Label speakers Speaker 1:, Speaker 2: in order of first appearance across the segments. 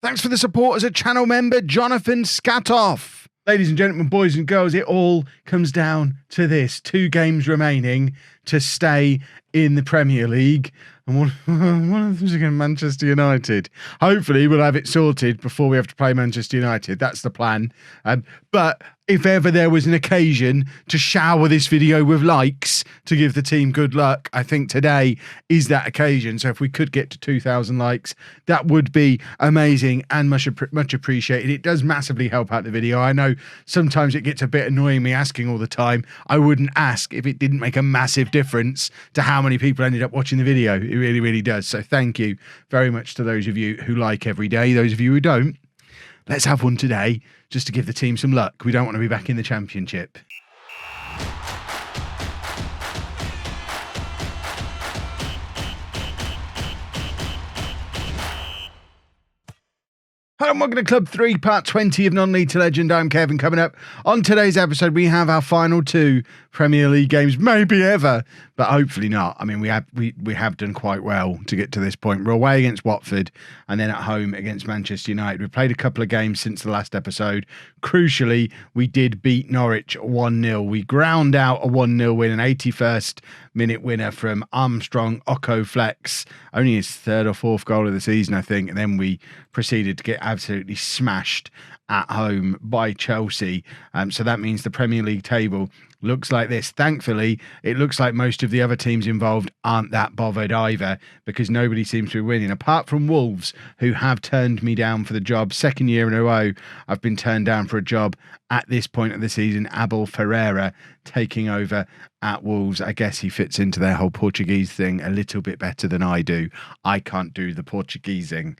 Speaker 1: Thanks for the support as a channel member, Jonathan Scatoff. Ladies and gentlemen, boys and girls, it all comes down to this. 2 games remaining to stay in the Premier League. And one of them's against Manchester United. Hopefully we'll have it sorted before we have to play Manchester United. That's the plan. But if ever there was an occasion to shower this video with likes to give the team good luck, I think today is that occasion. So if we could get to 2,000 likes, that would be amazing and much appreciated. It does massively help out the video. I know sometimes it gets a bit annoying me asking all the time. I wouldn't ask if it didn't make a massive difference to how many people ended up watching the video. It really, really does. So thank you very much to those of you who like every day. Those of you who don't, let's have one today just to give the team some luck. We don't want to be back in the Championship. Hello and welcome to Club 3, Part 20 of Non-League to Legend. I'm Kevin. Coming up on today's episode, we have our final 2 Premier League games, maybe ever, but hopefully not. I mean, we have done quite well to get to this point. We're away against Watford and then at home against Manchester United. We've played a couple of games since the last episode. Crucially, we did beat Norwich 1-0. We ground out a 1-0 win, an 81st minute winner from Armstrong Oko Flex, only his 3rd or 4th goal of the season, I think. And then we proceeded to get absolutely smashed at home by Chelsea. So that means the Premier League table looks like this. Thankfully, it looks like most of the other teams involved aren't that bothered either, because nobody seems to be winning, apart from Wolves, who have turned me down for the job. 2nd year in a row, I've been turned down for a job at this point of the season. Abel Ferreira taking over at Wolves. I guess he fits into their whole Portuguese thing a little bit better than I do. I can't do the Portuguesing.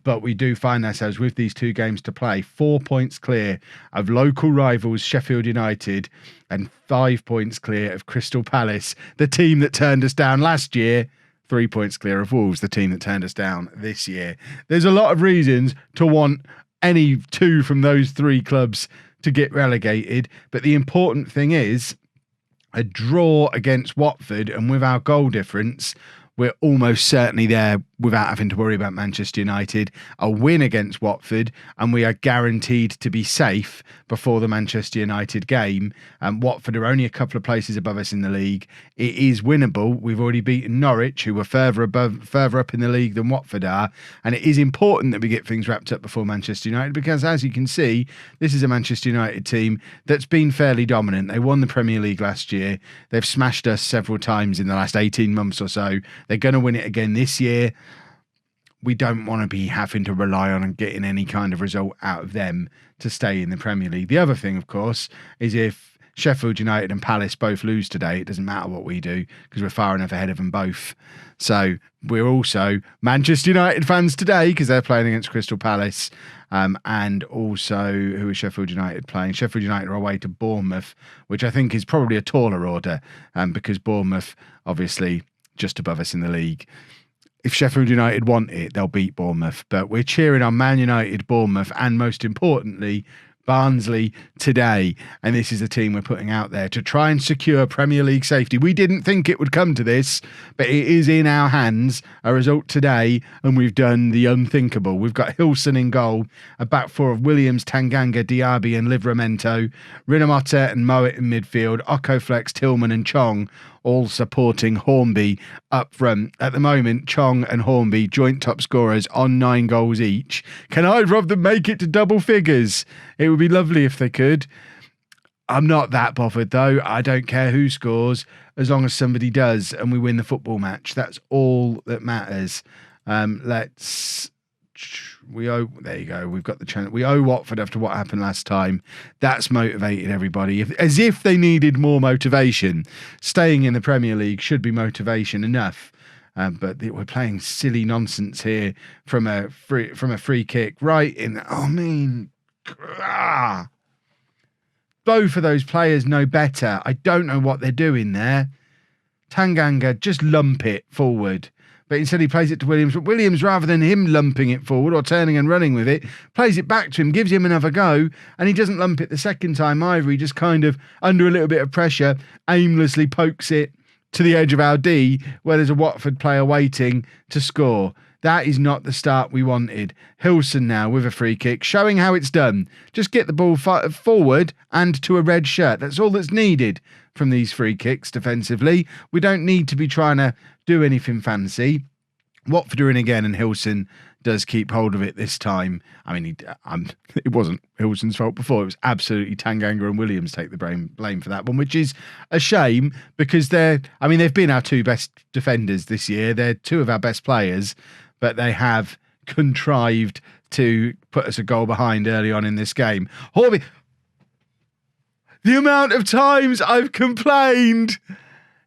Speaker 1: But we do find ourselves with these 2 games to play, 4 points clear of local rivals Sheffield United and 5 points clear of Crystal Palace, the team that turned us down last year. 3 points clear of Wolves, the team that turned us down this year. There's a lot of reasons to want any 2 from those 3 clubs to get relegated, but the important thing is a draw against Watford, and with our goal difference, we're almost certainly there without having to worry about Manchester United. A win against Watford, and we are guaranteed to be safe before the Manchester United game. Watford are only a couple of places above us in the league. It is winnable. We've already beaten Norwich, who were further up in the league than Watford are, and it is important that we get things wrapped up before Manchester United, because as you can see, this is a Manchester United team that's been fairly dominant. They won the Premier League last year. They've smashed us several times in the last 18 months or so. They're going to win it again this year. We don't want to be having to rely on and getting any kind of result out of them to stay in the Premier League. The other thing, of course, is if Sheffield United and Palace both lose today, it doesn't matter what we do because we're far enough ahead of them both. So we're also Manchester United fans today because they're playing against Crystal Palace. And also, who is Sheffield United playing? Sheffield United are away to Bournemouth, which I think is probably a taller order because Bournemouth, obviously, just above us in the league. If Sheffield United want it, they'll beat Bournemouth. But we're cheering on Man United, Bournemouth, and most importantly, Barnsley today. And this is the team we're putting out there to try and secure Premier League safety. We didn't think it would come to this, but it is in our hands, a result today, and we've done the unthinkable. We've got Hilson in goal, a back 4 of Williams, Tanganga, Diaby and Livramento, Rinomhota and Mowat in midfield, Okoflex, Tillman and Chong, all supporting Hornby up front. At the moment, Chong and Hornby, joint top scorers on 9 goals each. Can either of them make it to double figures? It would be lovely if they could. I'm not that bothered though. I don't care who scores as long as somebody does and we win the football match. That's all that matters. There you go. We've got the chance. We owe Watford after what happened last time. That's motivated everybody. As if they needed more motivation. Staying in the Premier League should be motivation enough. But we're playing silly nonsense here from a free kick right in. Both of those players know better. I don't know what they're doing there. Tanganga, just lump it forward. But instead he plays it to Williams. But Williams, rather than him lumping it forward or turning and running with it, plays it back to him, gives him another go, and he doesn't lump it the second time either. He just kind of, under a little bit of pressure, aimlessly pokes it to the edge of our D, where there's a Watford player waiting to score. That is not the start we wanted. Hilson now with a free kick, showing how it's done. Just get the ball forward and to a red shirt. That's all that's needed from these free kicks defensively. We don't need to be trying to do anything fancy. Watford are in again, and Hilson does keep hold of it this time. I mean, it wasn't Hilson's fault before. It was absolutely Tanganga and Williams take the blame for that one, which is a shame because they've been our two best defenders this year. They're two of our best players, but they have contrived to put us a goal behind early on in this game. Horby, the amount of times I've complained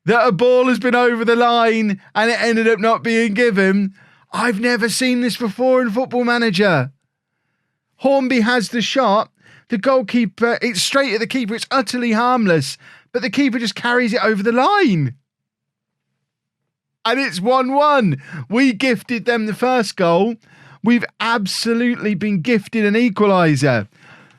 Speaker 1: that a ball has been over the line and it ended up not being given. I've never seen this before in Football Manager. Hornby has the shot. The goalkeeper, it's straight at the keeper. It's utterly harmless. But the keeper just carries it over the line. And it's 1-1. We gifted them the first goal. We've absolutely been gifted an equaliser.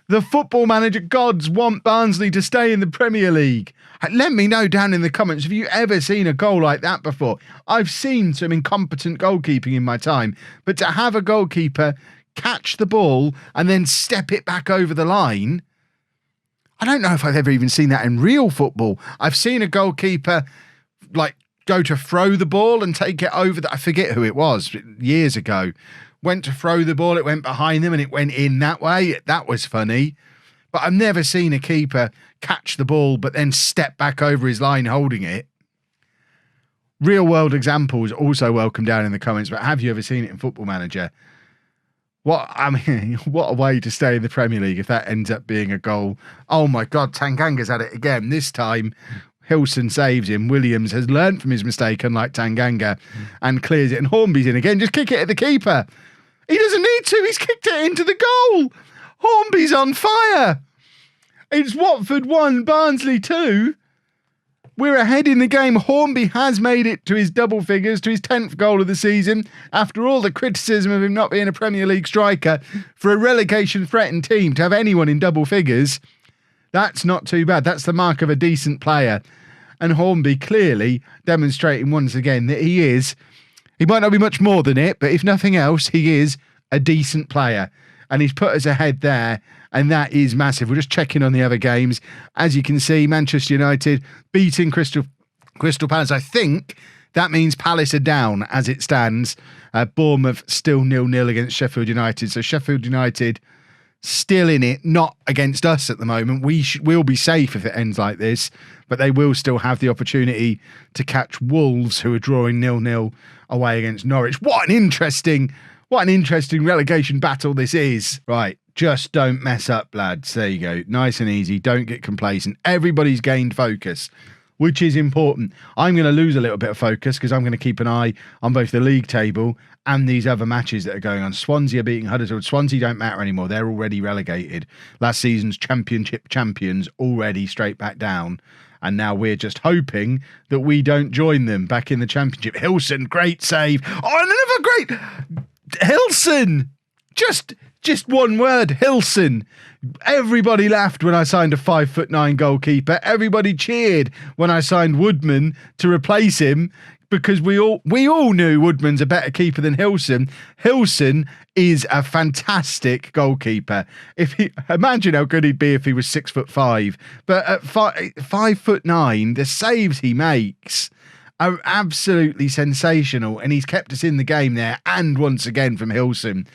Speaker 1: The Football Manager gods want Barnsley to stay in the Premier League. Let me know down in the comments, have you ever seen a goal like that before? I've seen some incompetent goalkeeping in my time, but to have a goalkeeper catch the ball and then step it back over the line, I don't know if I've ever even seen that in real football. I've seen a goalkeeper go to throw the ball and take it over. I forget who it was, years ago. Went to throw the ball, it went behind them and it went in that way. That was funny. But I've never seen a keeper catch the ball but then step back over his line holding it. Real world examples also welcome down in the comments, but have you ever seen it in Football Manager? What a way to stay in the Premier League if that ends up being a goal. Oh my God, Tanganga's at it again. This time, Hilson saves him. Williams has learnt from his mistake, unlike Tanganga, and clears it. And Hornby's in again. Just kick it at the keeper. He doesn't need to. He's kicked it into the goal. Hornby's on fire. It's Watford 1, Barnsley 2. We're ahead in the game. Hornby has made it to his double figures, to his 10th goal of the season, after all the criticism of him not being a Premier League striker. For a relegation-threatened team to have anyone in double figures, that's not too bad. That's the mark of a decent player. And Hornby clearly demonstrating once again that he might not be much more than it, but if nothing else, he is a decent player. And he's put us ahead there, and that is massive. We're just checking on the other games. As you can see, Manchester United beating Crystal Palace. I think that means Palace are down as it stands. Bournemouth still 0-0 against Sheffield United. So Sheffield United still in it, not against us at the moment. We'll be safe if it ends like this, but they will still have the opportunity to catch Wolves, who are drawing 0-0 away against Norwich. What an interesting relegation battle this is. Right, just don't mess up, lads. There you go. Nice and easy. Don't get complacent. Everybody's gained focus, which is important. I'm going to lose a little bit of focus because I'm going to keep an eye on both the league table and these other matches that are going on. Swansea are beating Huddersfield. Swansea don't matter anymore. They're already relegated. Last season's championship champions already straight back down. And now we're just hoping that we don't join them back in the championship. Hilson, great save. Oh, another great... Hilson! Just one word, Hilson. Everybody laughed when I signed a 5'9" goalkeeper. Everybody cheered when I signed Woodman to replace him because we all knew Woodman's a better keeper than Hilson. Hilson is a fantastic goalkeeper. Imagine how good he'd be if he was 6'5". But at 5'9", the saves he makes are absolutely sensational, and he's kept us in the game there. And once again from Hilson,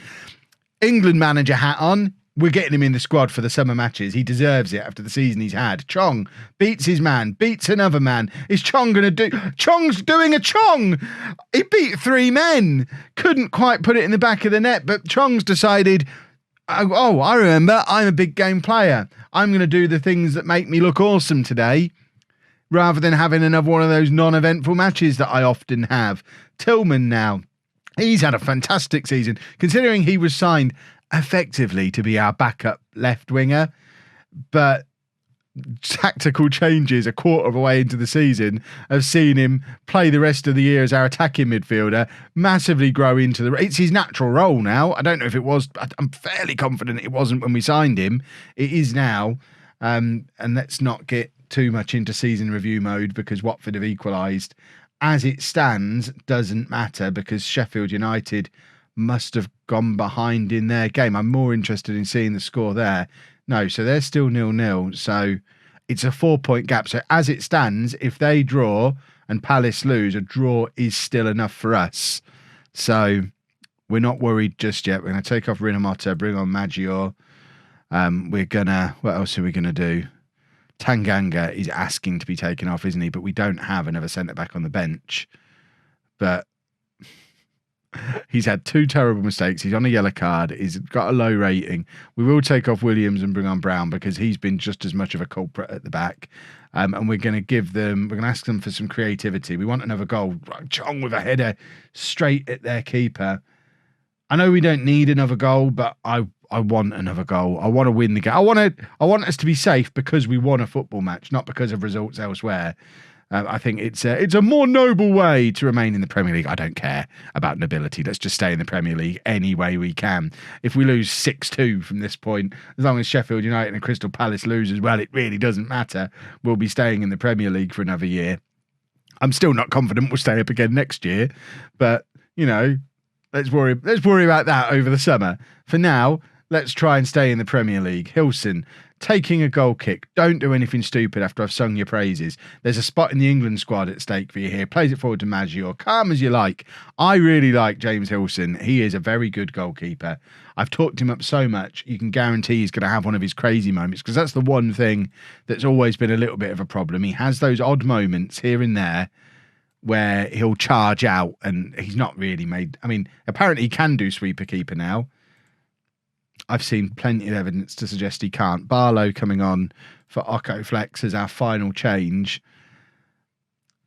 Speaker 1: England manager hat on. We're getting him in the squad for the summer matches. He deserves it after the season he's had. Chong beats his man, beats another man. Is Chong going to do... Chong's doing a Chong! He beat 3 men. Couldn't quite put it in the back of the net, but Chong's decided, oh, I remember, I'm a big game player. I'm going to do the things that make me look awesome today, rather than having another one of those non-eventful matches that I often have. Tillman now. He's had a fantastic season, considering he was signed effectively to be our backup left winger, but tactical changes a quarter of a way into the season have seen him play the rest of the year as our attacking midfielder, massively grow into it's his natural role now. I don't know if it was, I'm fairly confident it wasn't when we signed him. It is now, and let's not get too much into season review mode because Watford have equalised as it stands, doesn't matter because Sheffield United must have gone behind in their game. I'm more interested in seeing the score there. No, so they're still 0-0. So it's a 4-point gap. So as it stands, if they draw and Palace lose, a draw is still enough for us. So we're not worried just yet. We're going to take off Rinomhota, bring on Maggiore. What else are we going to do? Tanganga is asking to be taken off, isn't he? But we don't have another centre-back on the bench. But he's had 2 terrible mistakes. He's on a yellow card. He's got a low rating. We will take off Williams and bring on Brown because he's been just as much of a culprit at the back. And we're going to ask them for some creativity. We want another goal. Chong with a header straight at their keeper. I know we don't need another goal, but I want another goal. I want to win the game. I want us to be safe because we won a football match, not because of results elsewhere. I think it's a more noble way to remain in the Premier League. I don't care about nobility. Let's just stay in the Premier League any way we can. If we lose 6-2 from this point, as long as Sheffield United and Crystal Palace lose as well, it really doesn't matter. We'll be staying in the Premier League for another year. I'm still not confident we'll stay up again next year, but let's worry about that over the summer. For now, let's try and stay in the Premier League. Hilson, taking a goal kick. Don't do anything stupid after I've sung your praises. There's a spot in the England squad at stake for you here. Plays it forward to Maggiore. Calm as you like. I really like James Hilson. He is a very good goalkeeper. I've talked him up so much, you can guarantee he's going to have one of his crazy moments because that's the one thing that's always been a little bit of a problem. He has those odd moments here and there where he'll charge out and he's not really made... I mean, apparently he can do sweeper keeper now. I've seen plenty of evidence to suggest he can't. Barlow coming on for Occo Flex as our final change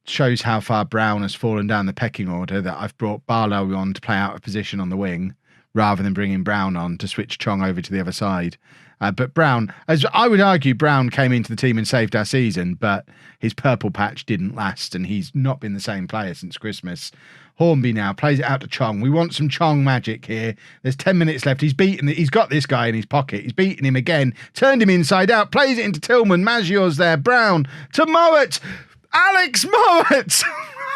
Speaker 1: shows how far Brown has fallen down the pecking order, that I've brought Barlow on to play out of position on the wing rather than bringing Brown on to switch Chong over to the other side. But Brown, as I would argue, Brown came into the team and saved our season, but his purple patch didn't last and he's not been the same player since Christmas. Hornby now plays it out to Chong. We want some Chong magic here. There's 10 minutes left. He's got this guy in his pocket. He's beaten him again. Turned him inside out. Plays it into Tillman. Maggiore's there. Brown to Mowat. Alex Mowat.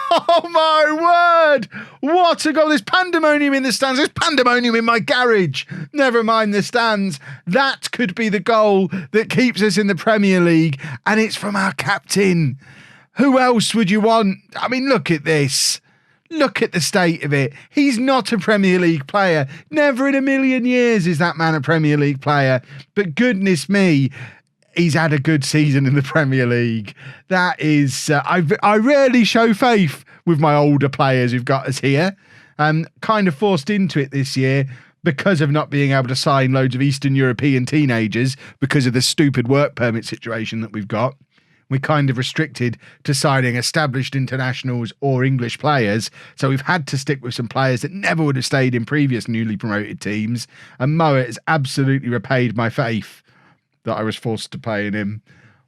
Speaker 1: Oh my word. What a goal. There's pandemonium in the stands. There's pandemonium in my garage. Never mind the stands. That could be the goal that keeps us in the Premier League. And it's from our captain. Who else would you want? I mean, look at this. Look at the state of it. He's not a Premier League player. Never in a million years is that man a Premier League player. But goodness me, he's had a good season in the Premier League. That is, I rarely show faith with my older players who've got us here. Kind of forced into it this year because of not being able to sign loads of Eastern European teenagers because of the stupid work permit situation that we've got. We're kind of restricted to signing established internationals or English players. So we've had to stick with some players that never would have stayed in previous newly promoted teams. And Mowat has absolutely repaid my faith that I was forced to play in him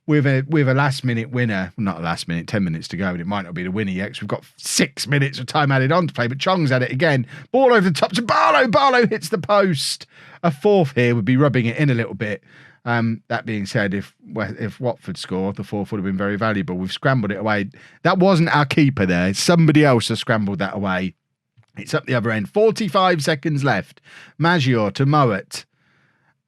Speaker 1: with a last minute winner. Well, not a last minute, 10 minutes to go. And it might not be the winner yet because we've got 6 minutes of time added on to play. But Chong's at it again. Ball over the top to Barlow. Barlow hits the post. A fourth here would be rubbing it in a little bit. That being said, if Watford score, the fourth would have been very valuable. We've scrambled it away. That wasn't our keeper there. Somebody else has scrambled that away. It's up the other end. 45 seconds left. Maggiore to Mowat.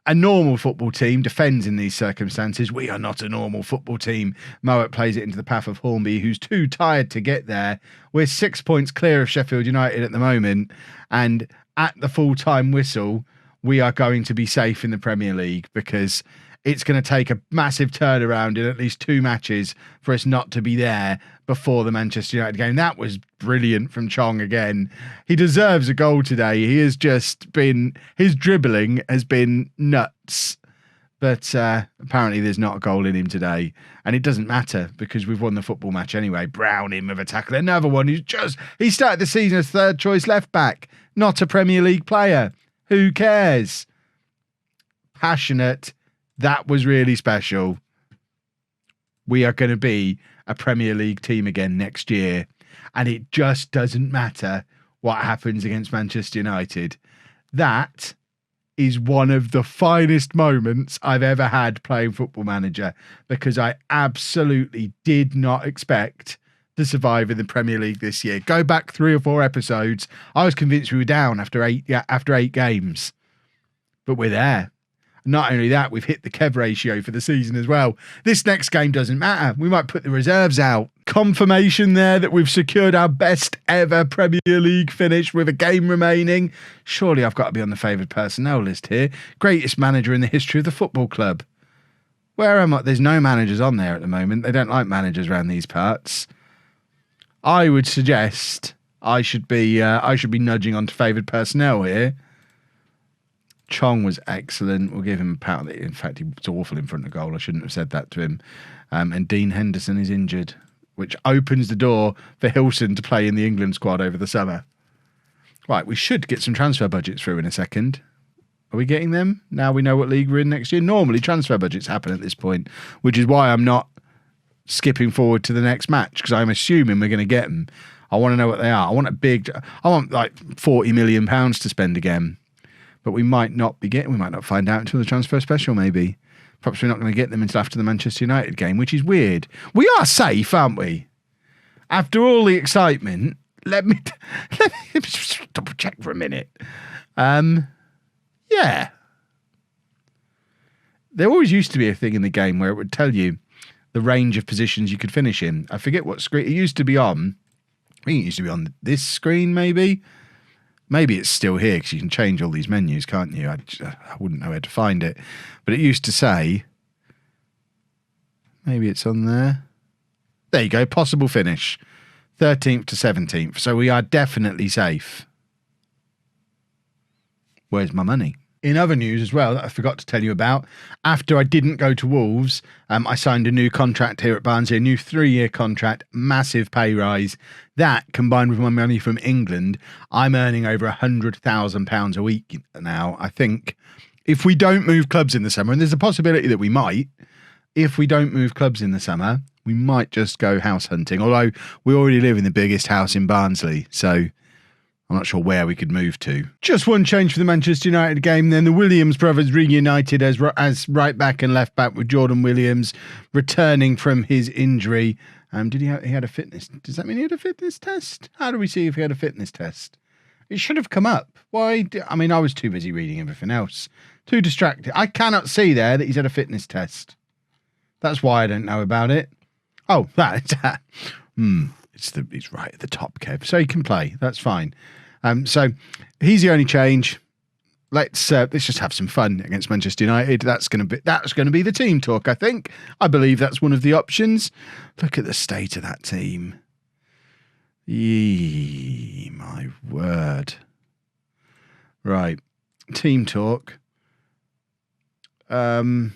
Speaker 1: A normal football team defends in these circumstances. We are not a normal football team. Mowat plays it into the path of Hornby, who's too tired to get there. We're 6 points clear of Sheffield United at the moment. And at the full-time whistle, we are going to be safe in the Premier League because it's going to take a massive turnaround in at least 2 matches for us not to be there before the Manchester United game. That was brilliant from Chong again. He deserves a goal today. He has just been, his dribbling has been nuts. But apparently there's not a goal in him today. And it doesn't matter because we've won the football match anyway. Brown in with a tackle. Another one he started the season as third choice left back, not a Premier League player. Who cares? Passionate. That was really special. We are going to be a Premier League team again next year. And it just doesn't matter what happens against Manchester United. That is one of the finest moments I've ever had playing Football Manager because I absolutely did not expect to survive in the Premier League this year. Go back 3 or 4 episodes. I was convinced we were down after 8 games, but we're there. Not only that, we've hit the Kev ratio for the season as well. This next game doesn't matter. We might put the reserves out. Confirmation there that we've secured our best ever Premier League finish with a game remaining. Surely I've got to be on the favoured personnel list here. Greatest manager in the history of the football club. Where am I? There's no managers on there at the moment. They don't like managers around these parts. I would suggest I should be nudging onto favoured personnel here. Chong was excellent. We'll give him a pat. In fact, he was awful in front of goal. I shouldn't have said that to him. And Dean Henderson is injured, which opens the door for Hilson to play in the England squad over the summer. Right, we should get some transfer budgets through in a second. Are we getting them? Now we know what league we're in next year. Normally, transfer budgets happen at this point, which is why I'm not skipping forward to the next match, because I'm assuming we're going to get them. I want to know what they are. I want like £40 million to spend again. But we might not find out until the transfer special, maybe. Perhaps we're not going to get them until after the Manchester United game, which is weird. We are safe, aren't we? After all the excitement, let me just double check for a minute. Yeah. There always used to be a thing in the game where it would tell you the range of positions you could finish in. I forget what screen it used to be on. I think it used to be on this screen, maybe. Maybe it's still here because you can change all these menus, can't you? I wouldn't know where to find it. But it used to say, maybe it's on there. There you go, possible finish. 13th to 17th. So we are definitely safe. Where's my money? In other news as well that I forgot to tell you about, after I didn't go to Wolves, I signed a new contract here at Barnsley, a new 3-year contract, massive pay rise. That, combined with my money from England, I'm earning over £100,000 a week now. I think if we don't move clubs in the summer, and there's a possibility that we might, if we don't move clubs in the summer, we might just go house hunting. Although we already live in the biggest house in Barnsley, so I'm not sure where we could move to. Just one change for the Manchester United game then. The Williams brothers reunited as right back and left back, with Jordan Williams returning from his injury. He had a fitness? Does that mean he had a fitness test? How do we see if he had a fitness test? It should have come up. Why? I was too busy reading everything else. Too distracted. I cannot see there that he's had a fitness test. That's why I don't know about it. Oh, that. It's right at the top, Kev. So he can play. That's fine. So he's the only change. Let's just have some fun against Manchester United. That's going to be the team talk, I think. I believe that's one of the options. Look at the state of that team. Yee, my word. Right. Team talk. Fans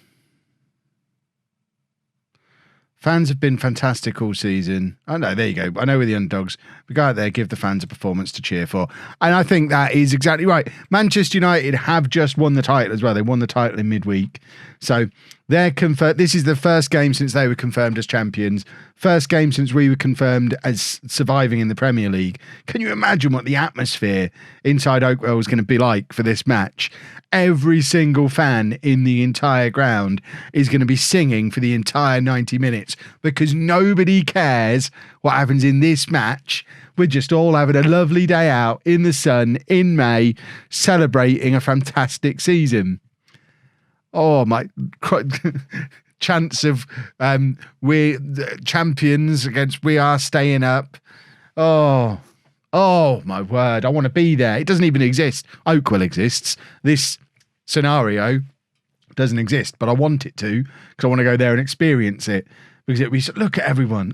Speaker 1: have been fantastic all season. Oh, no, there you go. I know we're the underdogs. We go out there, give the fans a performance to cheer for. And I think that is exactly right. Manchester United have just won the title as well. They won the title in midweek. So they're confirmed. This is the first game since they were confirmed as champions. First game since we were confirmed as surviving in the Premier League. Can you imagine what the atmosphere inside Oakwell was going to be like for this match? Every single fan in the entire ground is going to be singing for the entire 90 minutes because nobody cares what happens in this match. We're just all having a lovely day out in the sun in May, celebrating a fantastic season. Oh, my chance of we're champions against we are staying up. Oh, my word. I want to be there. It doesn't even exist. Oakwell exists. This scenario doesn't exist, but I want it to because I want to go there and experience it. Because look at everyone.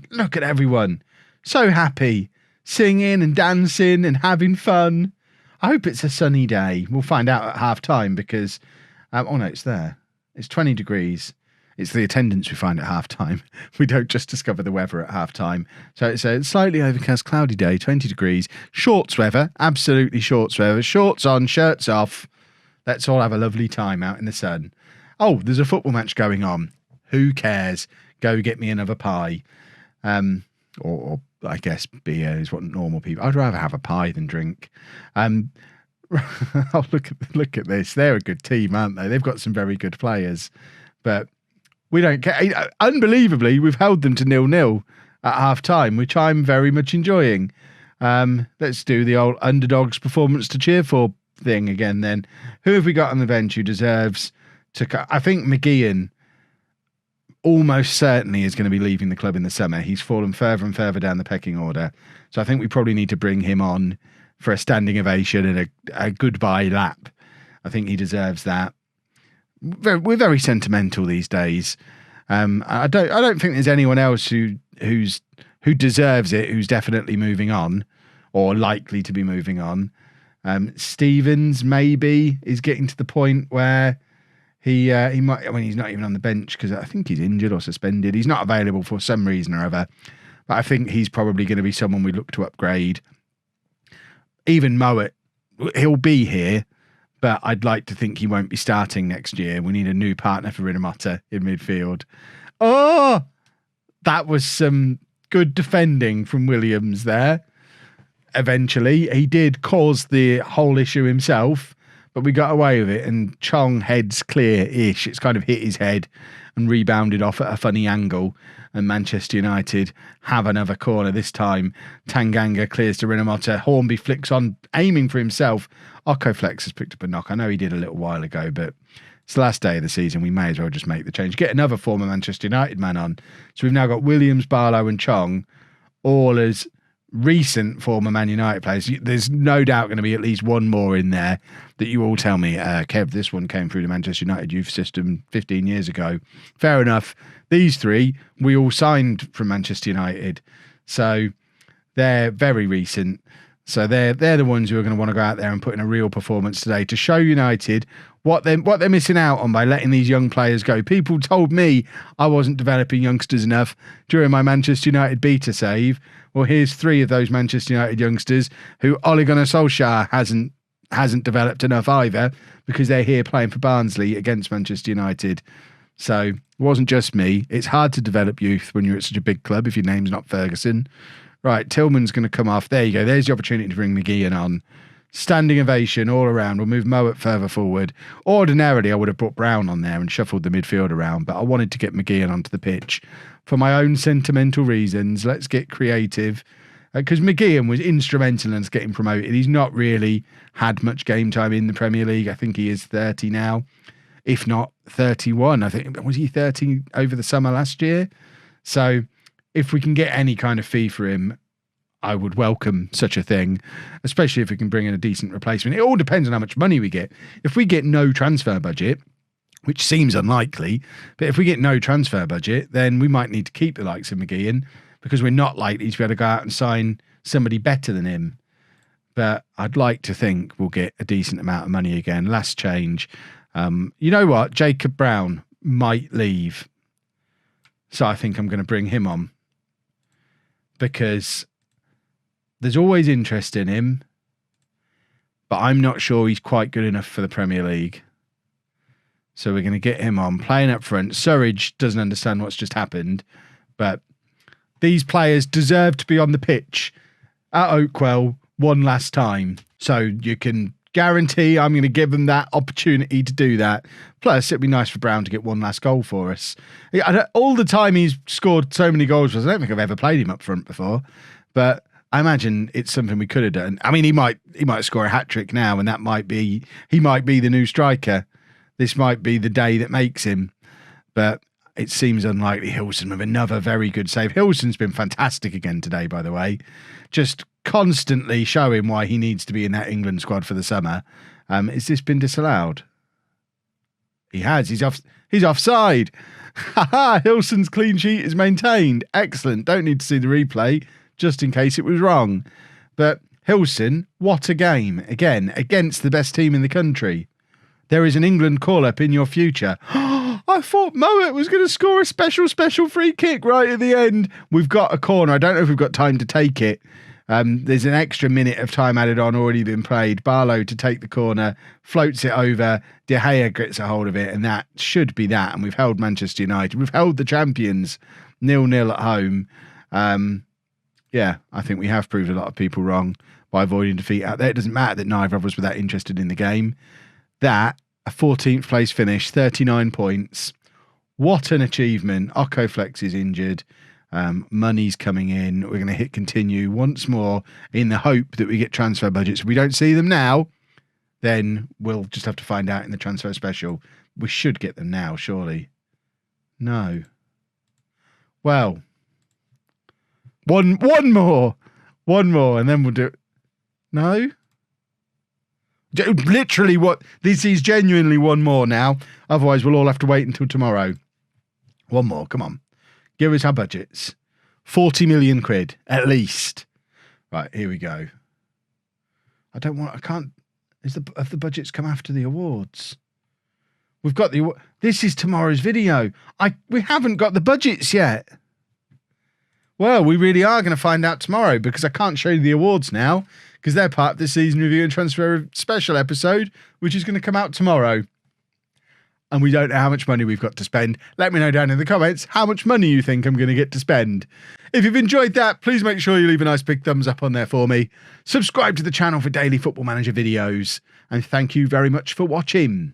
Speaker 1: So happy, singing and dancing and having fun. I hope it's a sunny day. We'll find out at half time because, oh no, it's there. It's 20 degrees. It's the attendance we find at half time. We don't just discover the weather at half time. So it's a slightly overcast, cloudy day, 20 degrees. Shorts weather, absolutely shorts weather. Shorts on, shirts off. Let's all have a lovely time out in the sun. Oh, there's a football match going on. Who cares? Go get me another pie. Or I guess beer is what normal people... I'd rather have a pie than drink. Oh, look at this. They're a good team, aren't they? They've got some very good players. But we don't care. Unbelievably, we've held them to 0-0. at half time, which I'm very much enjoying. Let's do the old underdogs performance to cheer for thing again then. Who have we got on the bench who deserves to... I think McGeehan almost certainly is going to be leaving the club in the summer. He's fallen further and further down the pecking order. So I think we probably need to bring him on for a standing ovation and a goodbye lap. I think he deserves that. We're very sentimental these days. I don't think there's anyone else who deserves it, who's definitely moving on or likely to be moving on. Stevens maybe is getting to the point where he might. I mean, he's not even on the bench because I think he's injured or suspended. He's not available for some reason or other. But I think he's probably going to be someone we look to upgrade. Even Mowat, he'll be here, but I'd like to think he won't be starting next year. We need a new partner for Rinomata in midfield. Oh, that was some good defending from Williams there. Eventually, he did cause the whole issue himself, but we got away with it, and Chong heads clear-ish. It's kind of hit his head and rebounded off at a funny angle, and Manchester United have another corner. This time, Tanganga clears to Rinomata. Hornby flicks on, aiming for himself. Okoflex has picked up a knock. I know he did a little while ago, but it's the last day of the season. We may as well just make the change. Get another former Manchester United man on. So we've now got Williams, Barlow and Chong, all as recent former Man United players. There's no doubt going to be at least one more in there that you all tell me, Kev, this one came through the Manchester United youth system 15 years ago. Fair enough. These three, we all signed from Manchester United. So they're very recent. So they're the ones who are going to want to go out there and put in a real performance today to show United what they're missing out on by letting these young players go. People told me I wasn't developing youngsters enough during my Manchester United beta save. Well, here's three of those Manchester United youngsters who Ole Gunnar Solskjaer hasn't developed enough either, because they're here playing for Barnsley against Manchester United. So it wasn't just me. It's hard to develop youth when you're at such a big club if your name's not Ferguson. Right, Tillman's going to come off. There you go. There's the opportunity to bring McGeehan on. Standing ovation all around. We'll move Mowat further forward. Ordinarily, I would have put Brown on there and shuffled the midfield around, but I wanted to get McGeehan onto the pitch for my own sentimental reasons. Let's get creative. Because McGeehan was instrumental in us getting promoted. He's not really had much game time in the Premier League. I think he is 30 now, if not 31. I think, was he 30 over the summer last year? So if we can get any kind of fee for him, I would welcome such a thing, especially if we can bring in a decent replacement. It all depends on how much money we get. If we get no transfer budget, which seems unlikely, but if we get no transfer budget, then we might need to keep the likes of McGeehan, because we're not likely to be able to go out and sign somebody better than him. But I'd like to think we'll get a decent amount of money again. Last change. You know what? Jacob Brown might leave. So I think I'm going to bring him on, because there's always interest in him, but I'm not sure he's quite good enough for the Premier League. So we're going to get him on, playing up front. Surridge doesn't understand what's just happened, but these players deserve to be on the pitch at Oakwell one last time. So you can guarantee I'm going to give them that opportunity to do that. Plus, it'd be nice for Brown to get one last goal for us. All the time he's scored so many goals, I don't think I've ever played him up front before, but I imagine it's something we could have done. I mean, he might score a hat-trick now, and he might be the new striker. This might be the day that makes him, but it seems unlikely. Hilson with another very good save. Hilson's been fantastic again today, by the way. Just constantly showing why he needs to be in that England squad for the summer. Has this been disallowed? He has. He's offside. Hilson's clean sheet is maintained. Excellent. Don't need to see the replay, just in case it was wrong. But Hilson, what a game. Again, against the best team in the country. There is an England call-up in your future. I thought Mowat was going to score a special free kick right at the end. We've got a corner. I don't know if we've got time to take it. There's an extra minute of time added on, already been played. Barlow to take the corner, floats it over. De Gea gets a hold of it, and that should be that. And we've held Manchester United. We've held the champions 0-0 at home. Yeah, I think we have proved a lot of people wrong by avoiding defeat out there. It doesn't matter that neither of us were that interested in the game. That, a 14th place finish, 39 points. What an achievement. Okoflex is injured. Money's coming in. We're going to hit continue once more in the hope that we get transfer budgets. If we don't see them now, then we'll just have to find out in the transfer special. We should get them now, surely. No. Well, one more, and then we'll do it. No. Literally, what this is genuinely one more now. Otherwise, we'll all have to wait until tomorrow. One more, come on. Give us our budgets. 40 million quid, at least. Right, here we go. I can't. Have the budgets come after the awards? We've got this is tomorrow's video. We haven't got the budgets yet. Well, we really are going to find out tomorrow because I can't show you the awards now because they're part of the season review and transfer special episode, which is going to come out tomorrow. And we don't know how much money we've got to spend. Let me know down in the comments how much money you think I'm going to get to spend. If you've enjoyed that, please make sure you leave a nice big thumbs up on there for me. Subscribe to the channel for daily Football Manager videos. And thank you very much for watching.